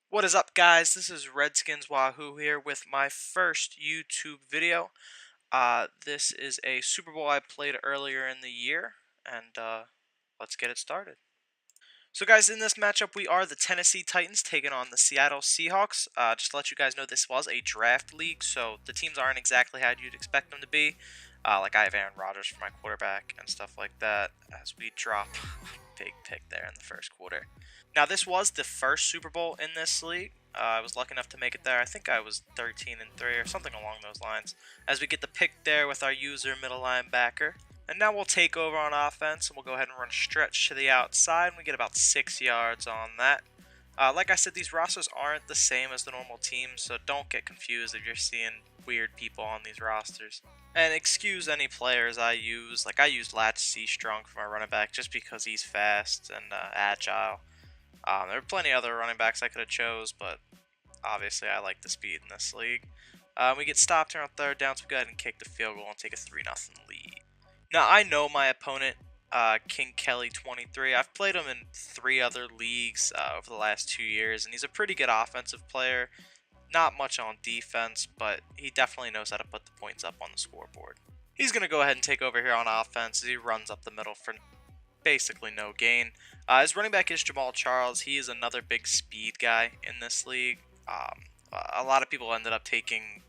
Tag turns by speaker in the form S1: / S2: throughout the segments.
S1: What is up, guys? This is Redskins Wahoo here with my first YouTube video. This is a Super Bowl I played earlier in the year, and let's get it started. So, guys, in this matchup, we are the Tennessee Titans taking on the Seattle Seahawks. Just to let you guys know, this was a draft league, so the teams aren't exactly how you'd expect them to be. Like I have Aaron Rodgers for my quarterback and stuff like that. As we drop a big pick there in the first quarter. Now, this was the first Super Bowl in this league. I was lucky enough to make it there. I think I was 13-3 or something along those lines. As we get the pick there with our user middle linebacker. And now we'll take over on offense, and we'll go ahead and run a stretch to the outside, and we get about 6 yards on that. Like I said, these rosters aren't the same as the normal teams, so don't get confused if you're seeing weird people on these rosters. And excuse any players I use. Like, I used Latch C Strong for my running back just because he's fast and agile. There were plenty of other running backs I could have chose, but obviously I like the speed in this league. We get stopped here on third down, so we go ahead and kick the field goal and take a 3-0 lead. Now, I know my opponent, King Kelly 23. I've played him in 3 other leagues over the last 2 years, and he's a pretty good offensive player. Not much on defense, but he definitely knows how to put the points up on the scoreboard. He's going to go ahead and take over here on offense as he runs up the middle for basically no gain. His running back is Jamal Charles. He is another big speed guy in this league. A lot of people ended up taking,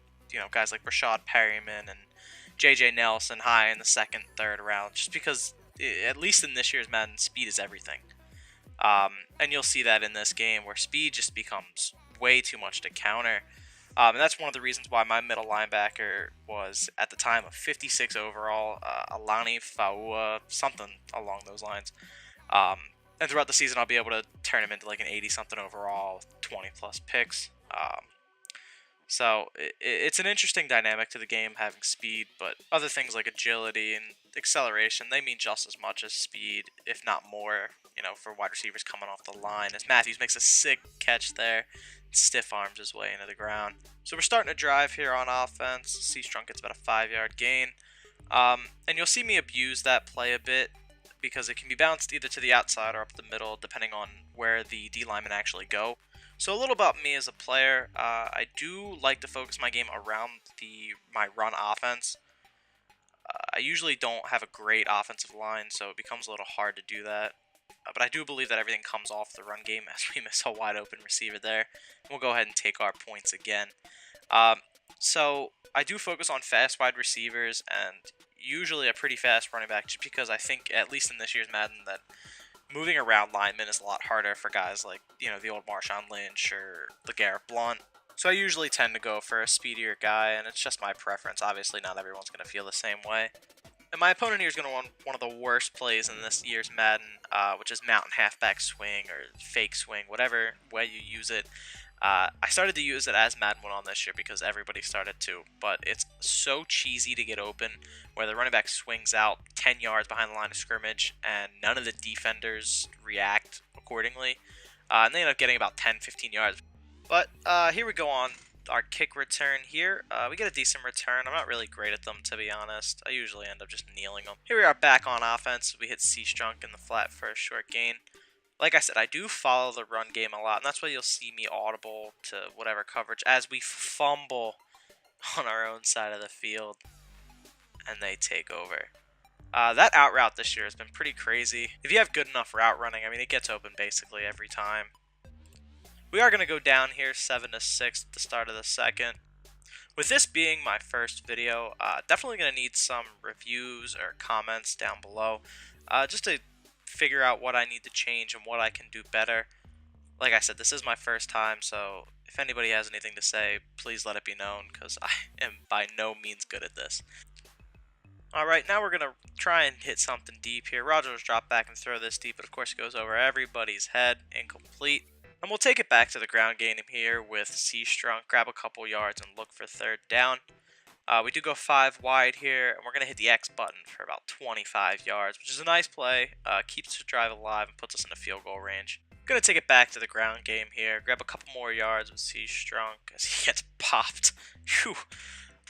S1: guys like Rashad Perryman and J.J. Nelson high in the second, third round, just because, at least in this year's Madden, speed is everything. And you'll see that in this game where speed just becomes way too much to counter. And that's one of the reasons why my middle linebacker was, at the time, a 56 overall, Alani Faua, something along those lines. And throughout the season, I'll be able to turn him into like an 80-something overall, 20-plus picks. So it's an interesting dynamic to the game, having speed, but other things like agility and acceleration, they mean just as much as speed, if not more, for wide receivers coming off the line. As Matthews makes a sick catch there, stiff arms his way into the ground. So we're starting to drive here on offense. C-Strong gets about a 5-yard gain. And you'll see me abuse that play a bit because it can be bounced either to the outside or up the middle, depending on where the D linemen actually go. So a little about me as a player, I do like to focus my game around my run offense. I usually don't have a great offensive line, so it becomes a little hard to do that. But I do believe that everything comes off the run game as we miss a wide open receiver there. And we'll go ahead and take our points again. So I do focus on fast wide receivers and usually a pretty fast running back, just because I think, at least in this year's Madden, that moving around linemen is a lot harder for guys like, the old Marshawn Lynch or LeGarrette Blount. So I usually tend to go for a speedier guy, and it's just my preference. Obviously, not everyone's going to feel the same way. And my opponent here is going to want one of the worst plays in this year's Madden, which is mountain halfback swing or fake swing, whatever way you use it. I started to use it as Madden went on this year because everybody started to, but it's so cheesy to get open where the running back swings out 10 yards behind the line of scrimmage and none of the defenders react accordingly. And they end up getting about 10-15 yards. But here we go on our kick return here. We get a decent return. I'm not really great at them, to be honest. I usually end up just kneeling them. Here we are back on offense. We hit C-Strunk in the flat for a short gain. Like I said, I do follow the run game a lot, and that's why you'll see me audible to whatever coverage as we fumble on our own side of the field, and they take over. That out route this year has been pretty crazy. If you have good enough route running, I mean, it gets open basically every time. We are going to go down here 7-6 at the start of the second. With this being my first video, definitely going to need some reviews or comments down below, just to figure out what I need to change and what I can do better. Like I said, this is my first time, so if anybody has anything to say, please let it be known, because I am by no means good at this. Alright, now we're going to try and hit something deep here. Rodgers drop back and throw this deep, but of course it goes over everybody's head, incomplete. And we'll take it back to the ground game here with C-Strunk, grab a couple yards and look for third down. We do go 5 wide here, and we're going to hit the X button for about 25 yards, which is a nice play. Keeps the drive alive and puts us in the field goal range. Going to take it back to the ground game here, grab a couple more yards with C-Strunk as he gets popped. Phew.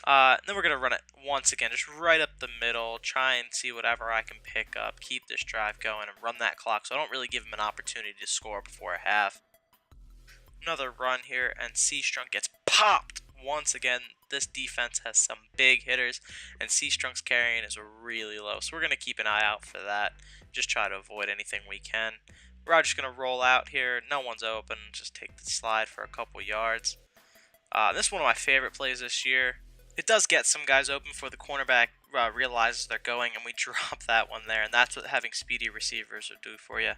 S1: Then we're going to run it once again, just right up the middle, try and see whatever I can pick up, keep this drive going, and run that clock so I don't really give him an opportunity to score before half. Another run here, and C-Strunk gets popped once again. This defense has some big hitters, and C-Strunk's carrying is really low, so we're going to keep an eye out for that. Just try to avoid anything we can. We're just going to roll out here. No one's open. Just take the slide for a couple yards. This is one of my favorite plays this year. It does get some guys open before the cornerback realizes they're going, and we drop that one there, and that's what having speedy receivers will do for you.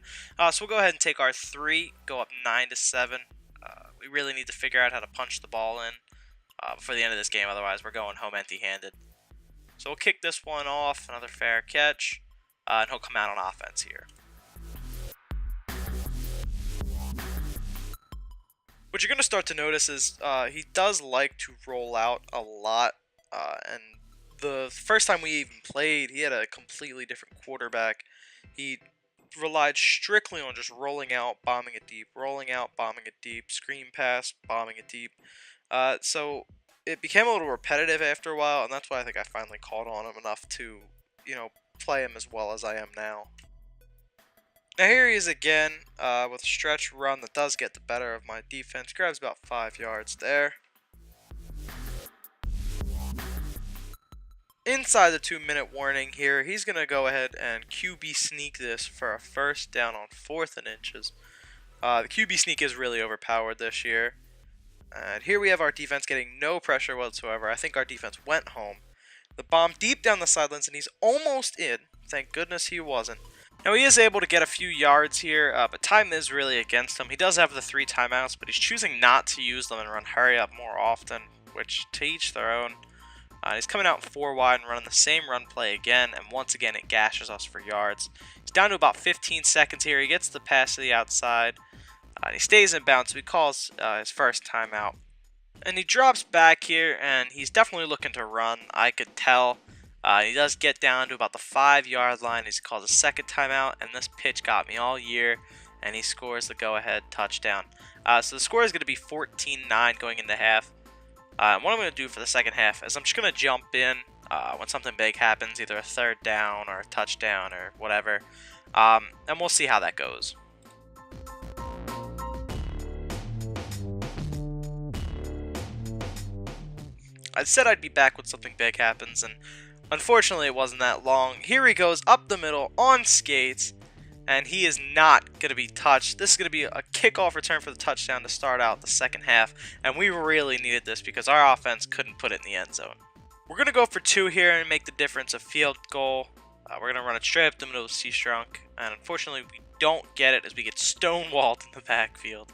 S1: So we'll go ahead and take our 3, go up 9-7. We really need to figure out how to punch the ball in before the end of this game, otherwise we're going home empty-handed. So we'll kick this one off, another fair catch, and he'll come out on offense here. What you're going to start to notice is he does like to roll out a lot, and the first time we even played, he had a completely different quarterback. He relied strictly on just rolling out, bombing it deep, rolling out, bombing it deep, screen pass, bombing it deep. So it became a little repetitive after a while, and that's why I think I finally caught on him enough to, play him as well as I am now. Now here he is again with a stretch run that does get the better of my defense. Grabs about 5 yards there. Inside the 2-minute warning here, he's going to go ahead and QB sneak this for a first down on 4th and inches. The QB sneak is really overpowered this year. And here we have our defense getting no pressure whatsoever. I think our defense went home. The bomb deep down the sidelines, and he's almost in. Thank goodness he wasn't. Now he is able to get a few yards here, but time is really against him. He does have the 3 timeouts, but he's choosing not to use them and run hurry up more often, which to each their own. He's coming out 4 wide and running the same run play again, and once again it gashes us for yards. He's down to about 15 seconds here. He gets the pass to the outside, and he stays in bounds, so he calls his first timeout. And he drops back here, and he's definitely looking to run, I could tell. He does get down to about the 5-yard line. He's called a second timeout, and this pitch got me all year, and he scores the go-ahead touchdown. So the score is going to be 14-9 going into half. What I'm going to do for the second half is I'm just going to jump in when something big happens, either a third down or a touchdown or whatever, and we'll see how that goes. I said I'd be back when something big happens, and unfortunately it wasn't that long. Here he goes up the middle on skates, and he is not going to be touched. This is going to be a kickoff return for the touchdown to start out the second half, and we really needed this because our offense couldn't put it in the end zone. We're going to go for 2 here and make the difference a field goal. We're going to run it straight up the middle of C-Strunk, and unfortunately we don't get it as we get stonewalled in the backfield.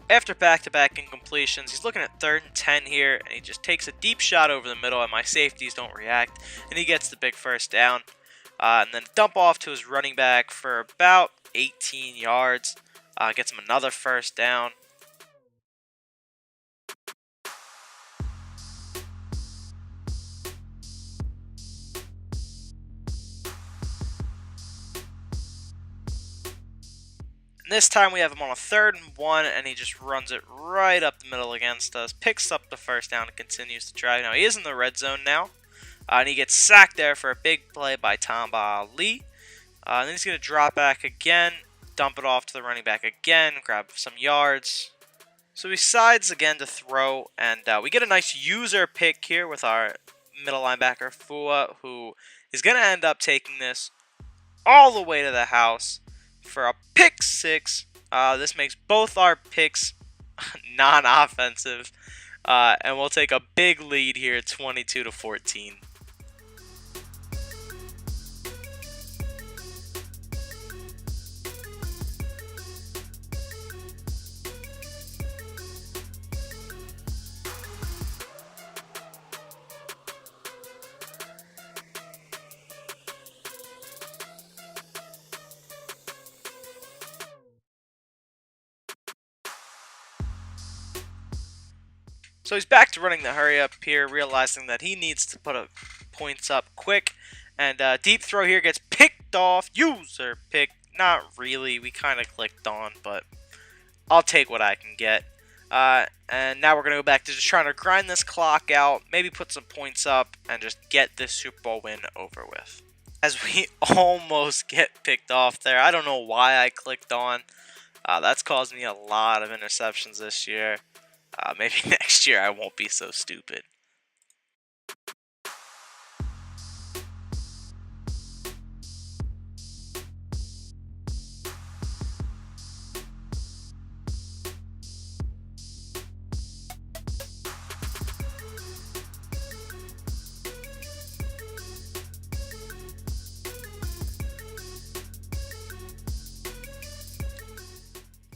S1: After back-to-back incompletions, he's looking at 3rd and 10 here, and he just takes a deep shot over the middle, and my safeties don't react, and he gets the big first down. And then dump off to his running back for about 18 yards, gets him another first down. This time we have him on a 3rd and 1, and he just runs it right up the middle against us, picks up the first down, and continues to drive. Now he is in the red zone now, and he gets sacked there for a big play by Tamba Ali. And then he's going to drop back again, dump it off to the running back again, grab some yards. So he decides again to throw, and we get a nice user pick here with our middle linebacker, Fua, who is going to end up taking this all the way to the house for a pick 6. This makes both our picks non-offensive, and we'll take a big lead here, 22-14. So he's back to running the hurry up here, realizing that he needs to put points up quick. And deep throw here gets picked picked off. User picked. Not really. We kind of clicked on, but I'll take what I can get. And now we're going to go back to just trying to grind this clock out, maybe put some points up, and just get this Super Bowl win over with. As we almost get picked off there. I don't know why I clicked on. That's caused me a lot of interceptions this year. Maybe next year I won't be so stupid.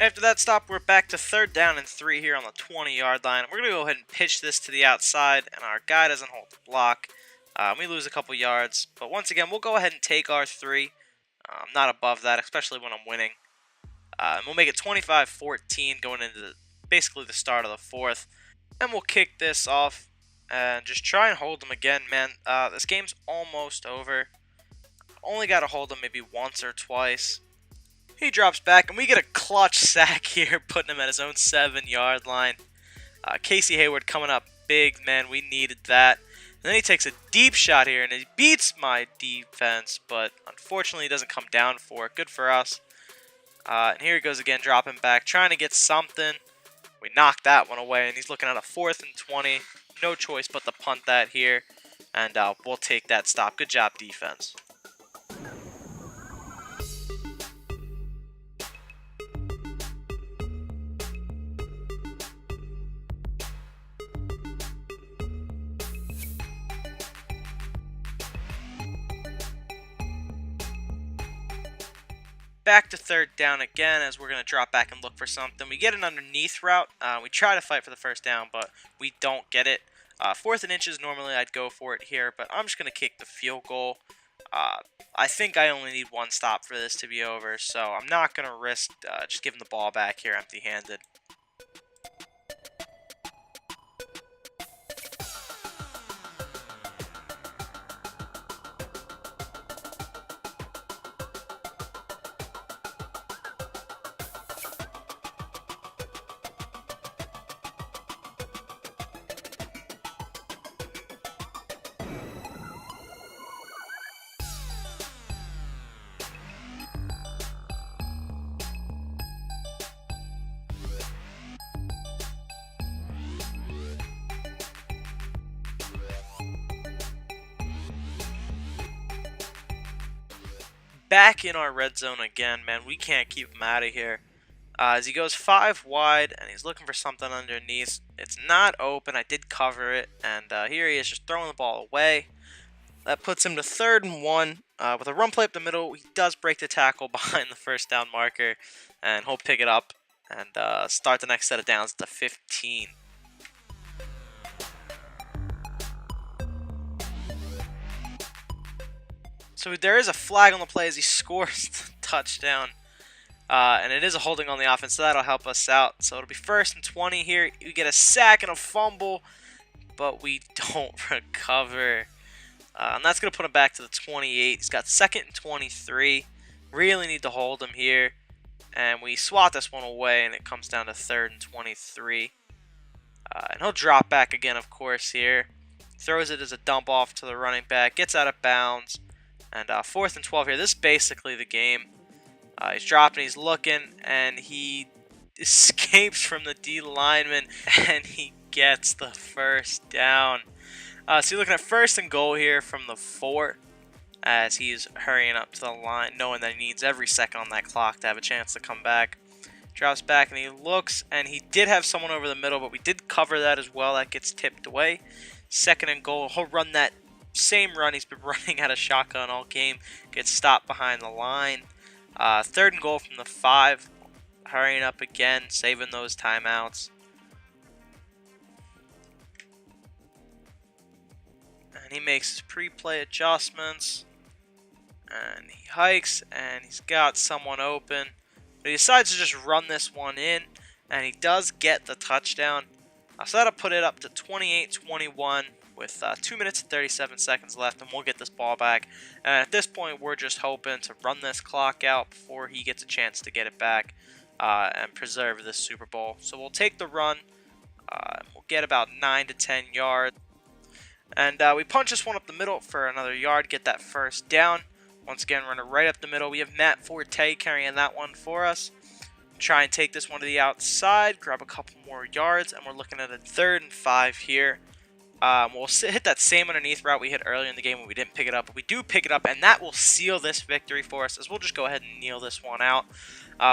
S1: After that stop, we're back to 3rd down and 3 here on the 20-yard line. We're going to go ahead and pitch this to the outside, and our guy doesn't hold the block. We lose a couple yards, but once again, we'll go ahead and take our 3. I'm not above that, especially when I'm winning. And we'll make it 25-14 going into basically the start of the 4th. And we'll kick this off and just try and hold them again, man. This game's almost over. Only got to hold them maybe once or twice. He drops back, and we get a clutch sack here, putting him at his own 7-yard line. Casey Hayward coming up big, man. We needed that. And then he takes a deep shot here, and he beats my defense, but unfortunately he doesn't come down for it. Good for us. And here he goes again, dropping back, trying to get something. We knocked that one away, and he's looking at a 4th and 20. No choice but to punt that here, and we'll take that stop. Good job, defense. Back to 3rd down again as we're going to drop back and look for something. We get an underneath route. We try to fight for the 1st down, but we don't get it. 4th and inches, normally I'd go for it here, but I'm just going to kick the field goal. I think I only need 1 stop for this to be over, so I'm not going to risk just giving the ball back here empty-handed. Back in our red zone again, man. We can't keep him out of here. As he goes 5 wide, and he's looking for something underneath. It's not open. I did cover it, and here he is just throwing the ball away. That puts him to 3rd and 1. With a run play up the middle, he does break the tackle behind the 1st down marker, and he'll pick it up and start the next set of downs at the 15. So there is a flag on the play as he scores the touchdown. And it is a holding on the offense, so that'll help us out. So it'll be 1st and 20 here. We get a sack and a fumble, but we don't recover. And that's going to put him back to the 28. He's got 2nd and 23. Really need to hold him here. And we swat this one away, and it comes down to 3rd and 23. And he'll drop back again, of course, here. Throws it as a dump off to the running back. Gets out of bounds. And 4th and 12 here. This is basically the game. He's dropping, he's looking, and he escapes from the D lineman, and he gets the 1st down. So you're looking at 1st and goal here from the 4, as he's hurrying up to the line, knowing that he needs every second on that clock to have a chance to come back. Drops back, and he looks, and he did have someone over the middle, but we did cover that as well. That gets tipped away. 2nd and goal. He'll run that same run he's been running out of shotgun all game. Gets stopped behind the line. 3rd and goal from the 5. Hurrying up again, saving those timeouts. And he makes his pre-play adjustments. And he hikes, and he's got someone open. But he decides to just run this one in. And he does get the touchdown. So that'll put it up to 28-21. with 2 minutes and 37 seconds left, and we'll get this ball back. And at this point, we're just hoping to run this clock out before he gets a chance to get it back and preserve this Super Bowl. So we'll take the run. We'll get about 9 to 10 yards. And we punch this one up the middle for another yard, get that first down. Once again, run it right up the middle. We have Matt Forte carrying that one for us. Try and take this one to the outside, grab a couple more yards, and we're looking at a 3rd and 5 here. We'll hit that same underneath route we hit earlier in the game when we didn't pick it up, but we do pick it up, and that will seal this victory for us, as we'll just go ahead and kneel this one out.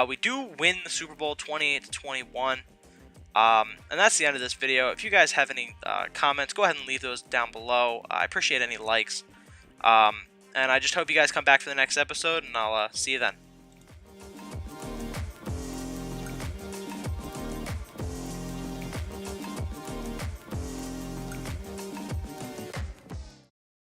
S1: We do win the Super Bowl 28-21. And that's the end of this video. If you guys have any comments, go ahead and leave those down below. I appreciate any likes. And I just hope you guys come back for the next episode, and I'll see you then.